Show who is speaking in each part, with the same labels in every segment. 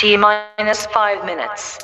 Speaker 1: T minus 5 minutes.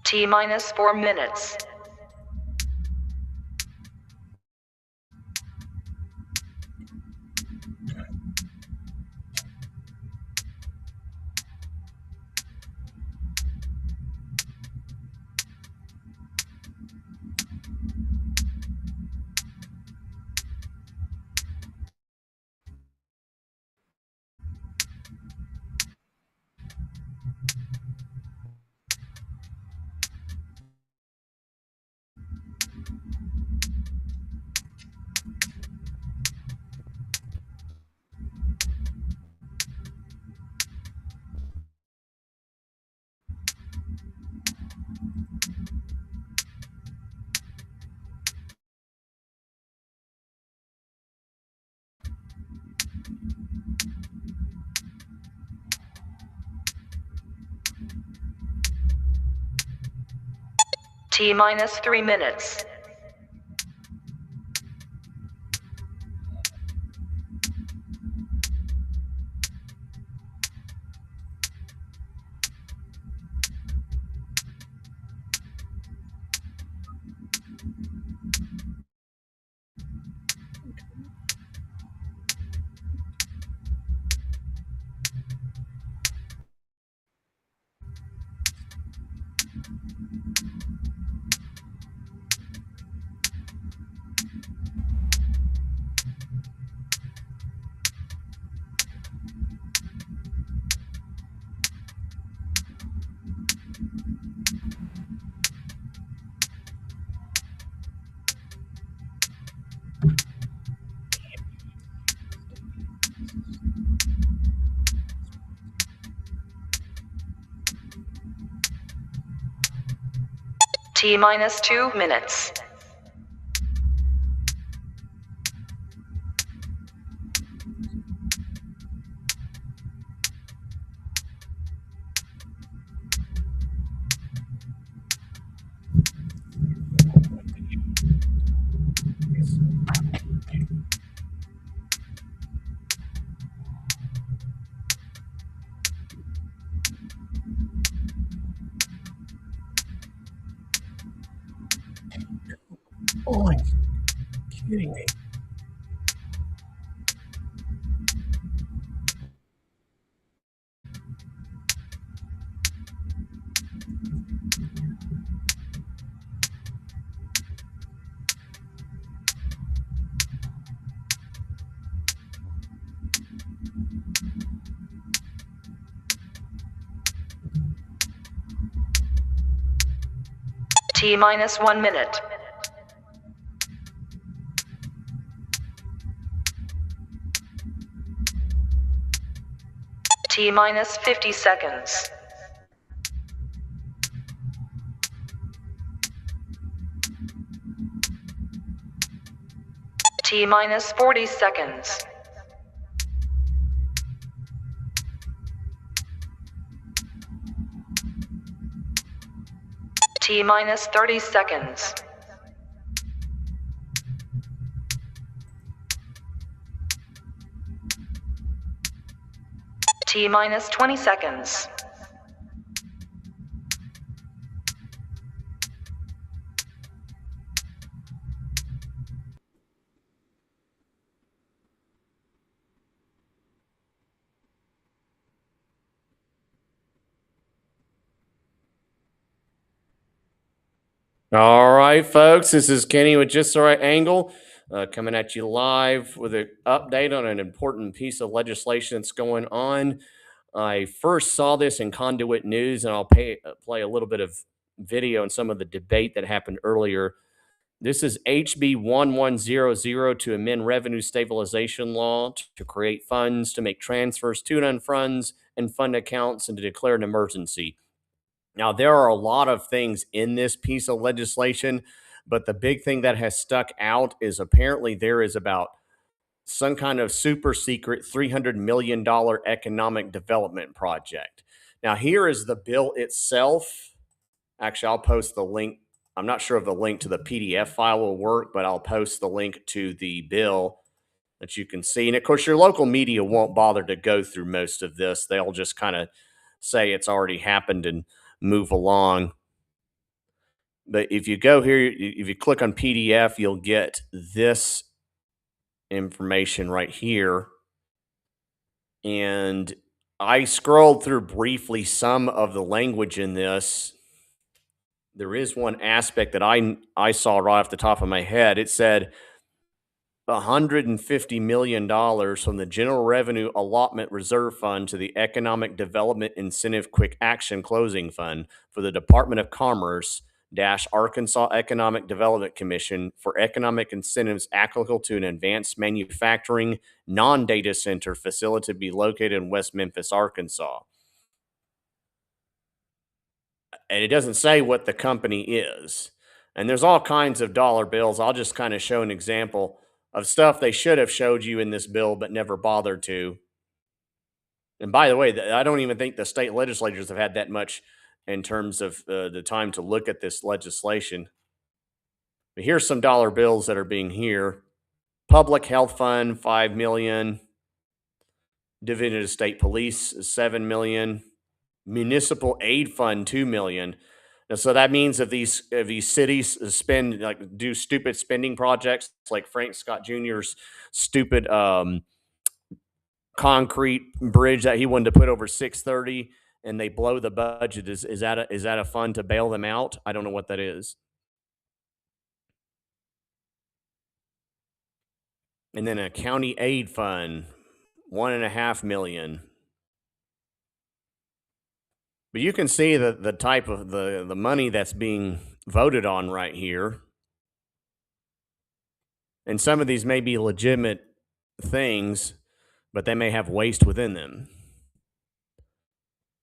Speaker 1: T minus 4 minutes. T minus 3 minutes. T minus 2 minutes.
Speaker 2: Oh, are you kidding me?
Speaker 1: T minus 1 minute. T minus 50 seconds. T minus 40 seconds. T minus 30 seconds. T minus 20 seconds.
Speaker 3: All right, folks, this is Kenny with Just the Right Angle, coming at you live with an update on an important piece of legislation that's going on. I first saw this in Conduit News, and I'll play a little bit of video and some of the debate that happened earlier. This is HB 1100 to amend revenue stabilization law to create funds to make transfers to and funds and fund accounts and to declare an emergency. Now, there are a lot of things in this piece of legislation, but the big thing that has stuck out is apparently there is about some kind of super secret $300 million economic development project. Now, here is the bill itself. Actually, I'll post the link. I'm not sure if the link to the PDF file will work, but I'll post the link to the bill that you can see. And of course, your local media won't bother to go through most of this. They'll just kind of say it's already happened and move along. But if you go here, if you click on PDF, you'll get this information right here. And I scrolled through briefly some of the language in this. There is one aspect that I saw right off the top of my head. It said $150 million from the General Revenue Allotment Reserve Fund to the Economic Development Incentive Quick Action Closing Fund for the Department of Commerce - Arkansas Economic Development Commission for economic incentives applicable to an advanced manufacturing non-data center facility to be located in West Memphis, Arkansas. And it doesn't say what the company is. And there's all kinds of dollar bills. I'll just kind of show an example of stuff they should have showed you in this bill but never bothered to. And by the way, I don't even think the state legislatures have had that much in terms of the time to look at this legislation. But here's some dollar bills that are being here. Public Health Fund, $5 million. Division of State Police, $7 million. Municipal Aid Fund, $2 million. And so that means if these cities do stupid spending projects like Frank Scott Jr.'s stupid concrete bridge that he wanted to put over 630, and they blow the budget, is that a fund to bail them out? I don't know what that is. And then a county aid fund, $1.5 million. But you can see the type of the money that's being voted on right here. And some of these may be legitimate things, but they may have waste within them.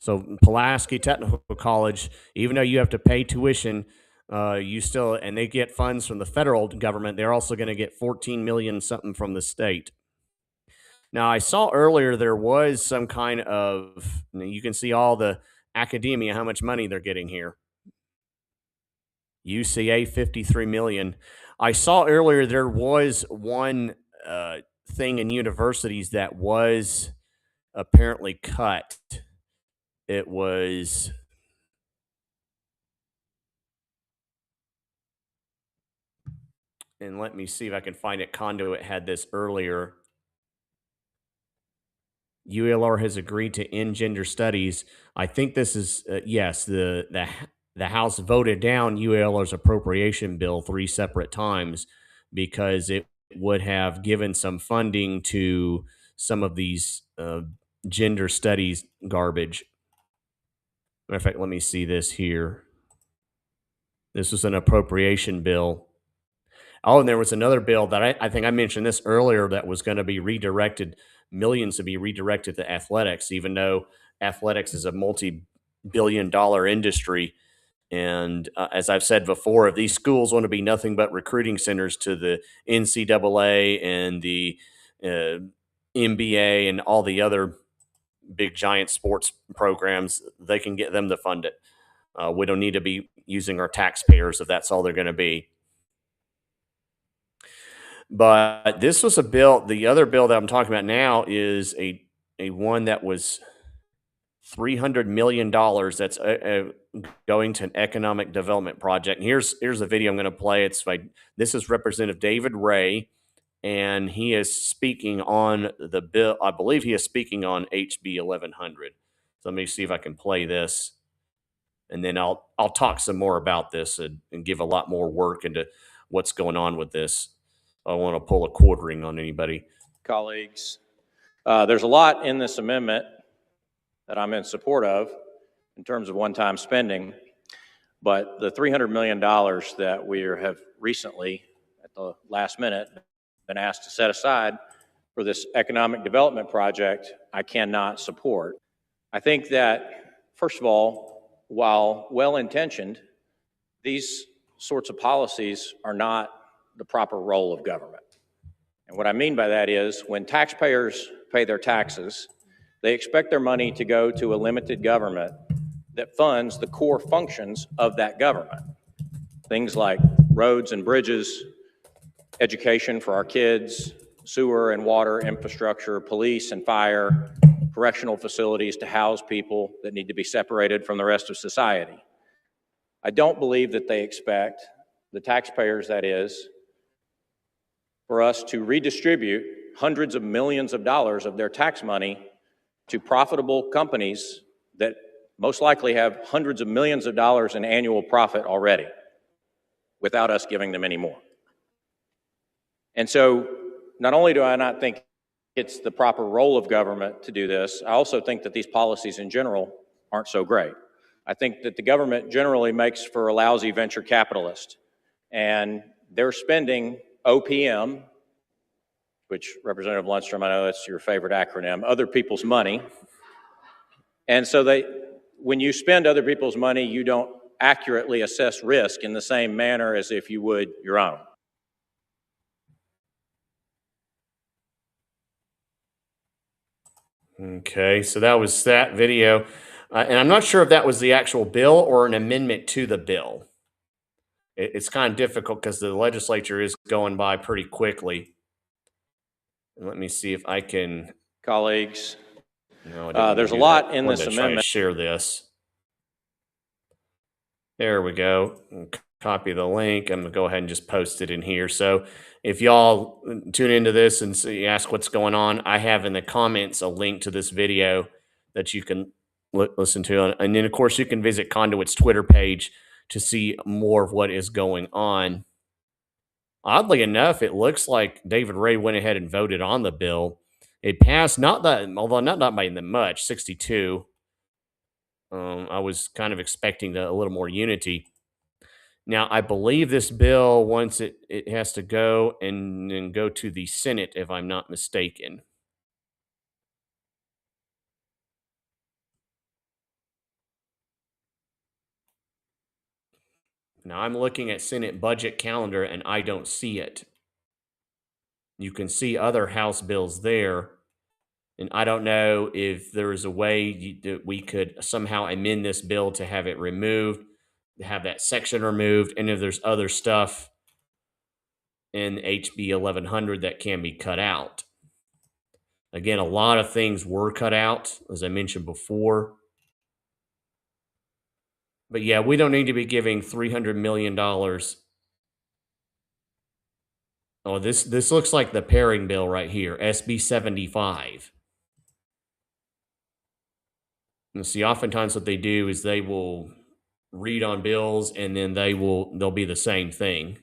Speaker 3: So Pulaski Technical College, even though you have to pay tuition, and they get funds from the federal government, they're also going to get $14 million something from the state. Now, I saw earlier there was some kind of, you can see all the academia, how much money they're getting here. UCA, $53 million. I saw earlier there was one thing in universities that was apparently cut. It was and let me see if I can find it. Conduit had this earlier. ULR has agreed to end gender studies. I think this is yes. The House voted down ULR's appropriation bill 3 separate times because it would have given some funding to some of these gender studies garbage. Matter of fact, let me see this here. This was an appropriation bill. Oh, and there was another bill that I think I mentioned this earlier that was going to be redirected, millions to be redirected to athletics, even though athletics is a multi-billion-dollar industry. And as I've said before, if these schools want to be nothing but recruiting centers to the NCAA and the NBA and all the other big giant sports programs, they can get them to fund it. We don't need to be using our taxpayers if that's all they're going to be. But this was a bill. The other bill that I'm talking about now is a one that was $300 million that's going to an economic development project. And here's a video I'm going to play. This is Representative David Ray, and he is speaking on the bill. I believe he is speaking on HB 1100. So let me see if I can play this. and then I'll talk some more about this and give a lot more work into what's going on with this. I don't want to pull a quartering on anybody.
Speaker 4: Colleagues, there's a lot in this amendment that I'm in support of in terms of one-time spending, but the $300 million that we have recently, at the last minute, been asked to set aside for this economic development project, I cannot support. I think that, first of all, while well-intentioned, these sorts of policies are not the proper role of government. And what I mean by that is when taxpayers pay their taxes, they expect their money to go to a limited government that funds the core functions of that government. Things like roads and bridges, education for our kids, sewer and water infrastructure, police and fire, correctional facilities to house people that need to be separated from the rest of society. I don't believe that they expect, the taxpayers that is, for us to redistribute hundreds of millions of dollars of their tax money to profitable companies that most likely have hundreds of millions of dollars in annual profit already without us giving them any more. And so not only do I not think it's the proper role of government to do this, I also think that these policies in general aren't so great. I think that the government generally makes for a lousy venture capitalist, and they're spending OPM, which Representative Lundstrom, I know that's your favorite acronym, other people's money. And so when you spend other people's money, you don't accurately assess risk in the same manner as if you would your own.
Speaker 3: Okay, so that was that video. And I'm not sure if that was the actual bill or an amendment to the bill. It's kind of difficult because the legislature is going by pretty quickly. And let me see if I can.
Speaker 4: Colleagues,
Speaker 3: No, I didn't
Speaker 4: there's a
Speaker 3: do
Speaker 4: lot
Speaker 3: that.
Speaker 4: in
Speaker 3: I
Speaker 4: this
Speaker 3: wanted to try to
Speaker 4: amendment.
Speaker 3: share this. There we go. Copy the link. I'm going to go ahead and just post it in here. So if y'all tune into this and ask what's going on, I have in the comments a link to this video that you can listen to. And then, of course, you can visit Conduit's Twitter page to see more of what is going on. Oddly enough, it looks like David Ray went ahead and voted on the bill. It passed, although not by that much, 62. I was kind of expecting a little more unity. Now, I believe this bill, once it has to go and then go to the Senate, if I'm not mistaken. Now, I'm looking at Senate budget calendar, and I don't see it. You can see other House bills there, and I don't know if there is a way that we could somehow amend this bill to have it removed, to have that section removed, and if there's other stuff in HB 1100 that can be cut out. Again, a lot of things were cut out, as I mentioned before. But yeah, we don't need to be giving $300 million. Oh, this looks like the pairing bill right here, SB 75. And see, oftentimes what they do is they will read on bills and then they'll be the same thing.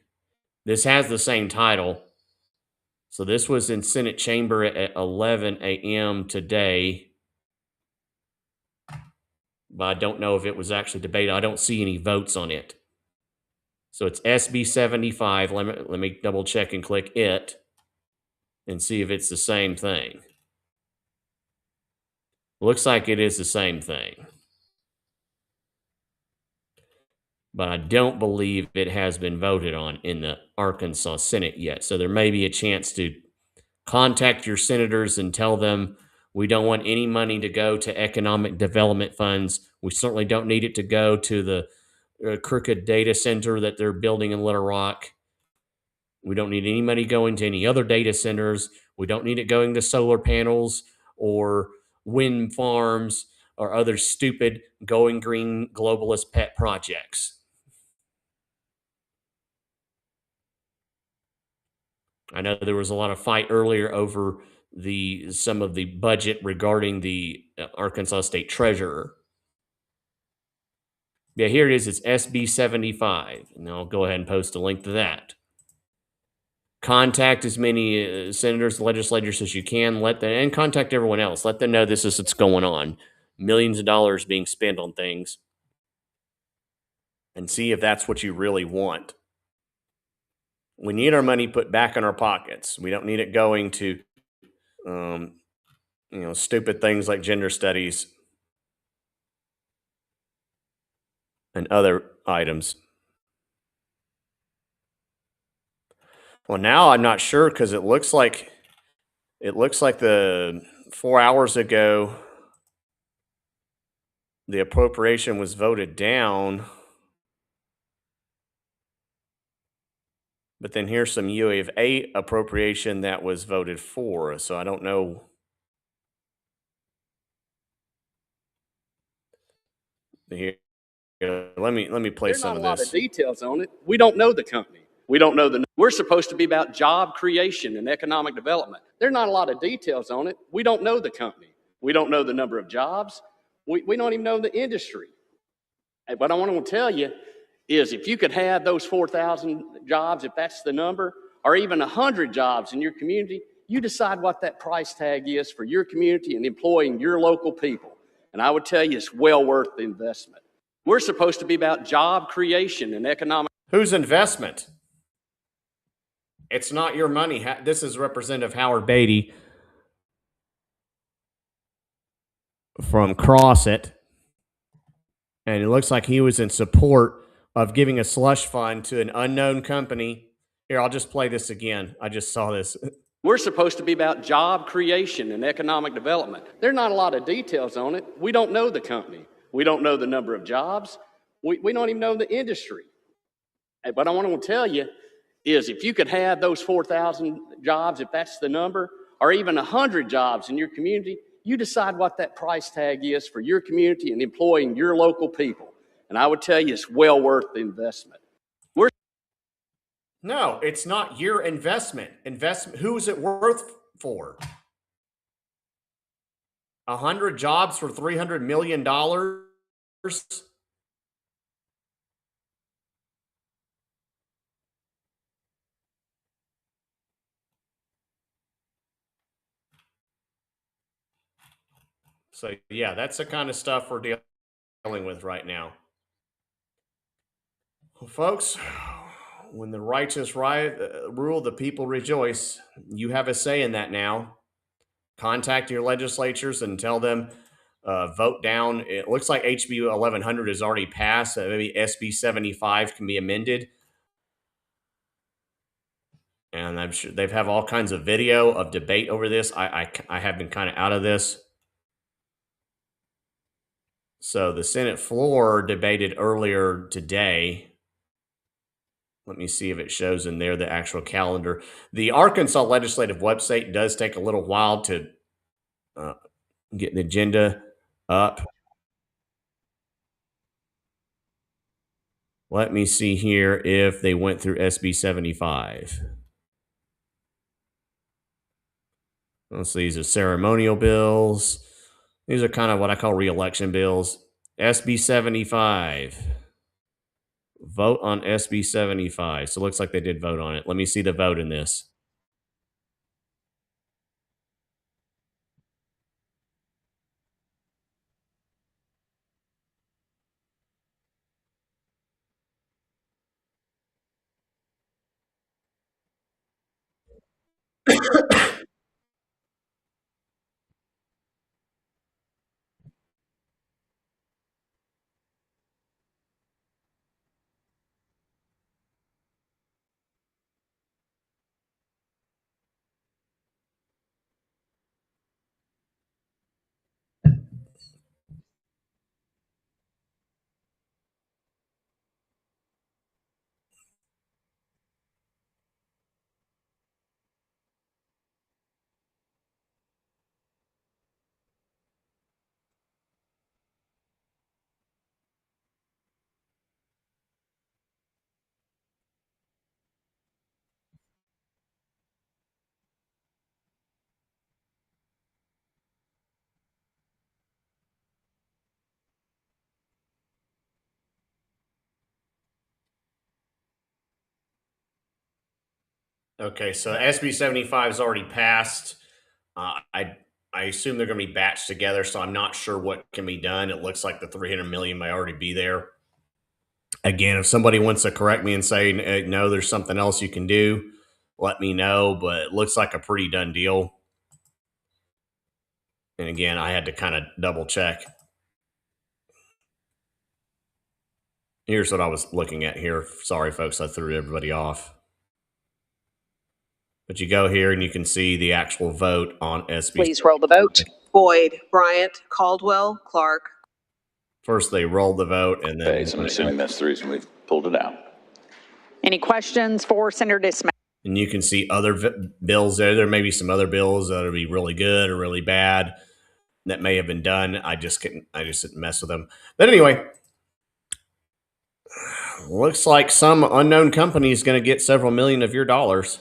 Speaker 3: This has the same title. So this was in Senate chamber at 11 a.m. today. But I don't know if it was actually debated. I don't see any votes on it. So it's SB 75. Let me double check and click it and see if it's the same thing. Looks like it is the same thing. But I don't believe it has been voted on in the Arkansas Senate yet. So there may be a chance to contact your senators and tell them we don't want any money to go to economic development funds. We certainly don't need it to go to the crooked data center that they're building in Little Rock. We don't need any money going to any other data centers. We don't need it going to solar panels or wind farms or other stupid going green globalist pet projects. I know there was a lot of fight earlier over some of the budget regarding the Arkansas State Treasurer. Yeah, here it is. It's SB 75. And I'll go ahead and post a link to that. Contact as many senators and legislators as you can. Let them, and contact everyone else. Let them know this is what's going on. Millions of dollars being spent on things. And see if that's what you really want. We need our money put back in our pockets. We don't need it going to, stupid things like gender studies and other items. Well, now I'm not sure because it looks like the 4 hours ago the appropriation was voted down. But then here's some UA8 appropriation that was voted for. So I don't know. Here, let me play
Speaker 5: There's
Speaker 3: some
Speaker 5: not
Speaker 3: of
Speaker 5: a lot
Speaker 3: this.
Speaker 5: of details on it. We don't know the company. We don't know the. We're supposed to be about job creation and economic development. There's not a lot of details on it. We don't know the company. We don't know the number of jobs. We don't even know the industry. And what I want to tell you is if you could have those 4,000 jobs, if that's the number, or even 100 jobs in your community, you decide what that price tag is for your community and employing your local people. And I would tell you it's well worth the investment. We're supposed to be about job creation and economic.
Speaker 3: Whose investment? It's not your money. This is Representative Howard Beatty from Crossett. And it looks like he was in support of giving a slush fund to an unknown company. Here, I'll just play this again. I just saw this.
Speaker 5: We're supposed to be about job creation and economic development. There's not a lot of details on it. We don't know the company. We don't know the number of jobs. We don't even know the industry. And what I want to tell you is if you could have those 4,000 jobs, if that's the number, or even 100 jobs in your community, you decide what that price tag is for your community and employing your local people. And I would tell you it's well worth the investment.
Speaker 3: No, it's not your investment. Who is it worth for? 100 jobs for $300 million? So, yeah, that's the kind of stuff we're dealing with right now. Well, folks, when the righteous rule, the people rejoice. You have a say in that now. Contact your legislatures and tell them vote down. It looks like HB 1100 has already passed. Maybe SB 75 can be amended. And I'm sure they've have all kinds of video of debate over this. I have been kind of out of this. So the Senate floor debated earlier today. Let me see if it shows in there the actual calendar. The Arkansas legislative website does take a little while to get the agenda up. Let me see here if they went through SB 75. Let's see, these are ceremonial bills. These are kind of what I call re-election bills. SB 75. Vote on SB 75. So it looks like they did vote on it. Let me see the vote in this. Okay, so SB 75 is already passed. I assume they're going to be batched together, so I'm not sure what can be done. It looks like the 300 million may already be there. Again, if somebody wants to correct me and say no, there's something else you can do, let me know. But it looks like a pretty done deal. And again, I had to kind of double check. Here's what I was looking at here. Sorry, folks, I threw everybody off. But you go here and you can see the actual vote on SB.
Speaker 6: Please roll the vote.
Speaker 7: Boyd, Bryant, Caldwell, Clark.
Speaker 3: First, they rolled the vote, and then
Speaker 8: Phase. I'm assuming that's the reason we've pulled it out.
Speaker 6: Any questions for Senator Dismiss?
Speaker 3: and you can see other bills there. There may be some other bills that'll be really good or really bad that may have been done. I just didn't mess with them. But anyway, looks like some unknown company is going to get several million of your dollars.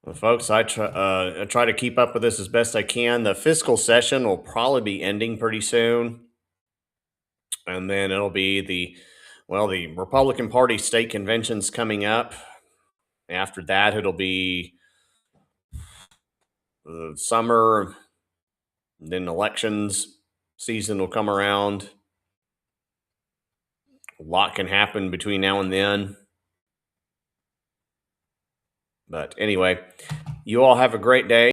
Speaker 3: Well, folks, I try to keep up with this as best I can. The fiscal session will probably be ending pretty soon. And then it'll be the Republican Party state convention's coming up. After that, it'll be summer. Then elections season will come around. A lot can happen between now and then. But anyway, you all have a great day.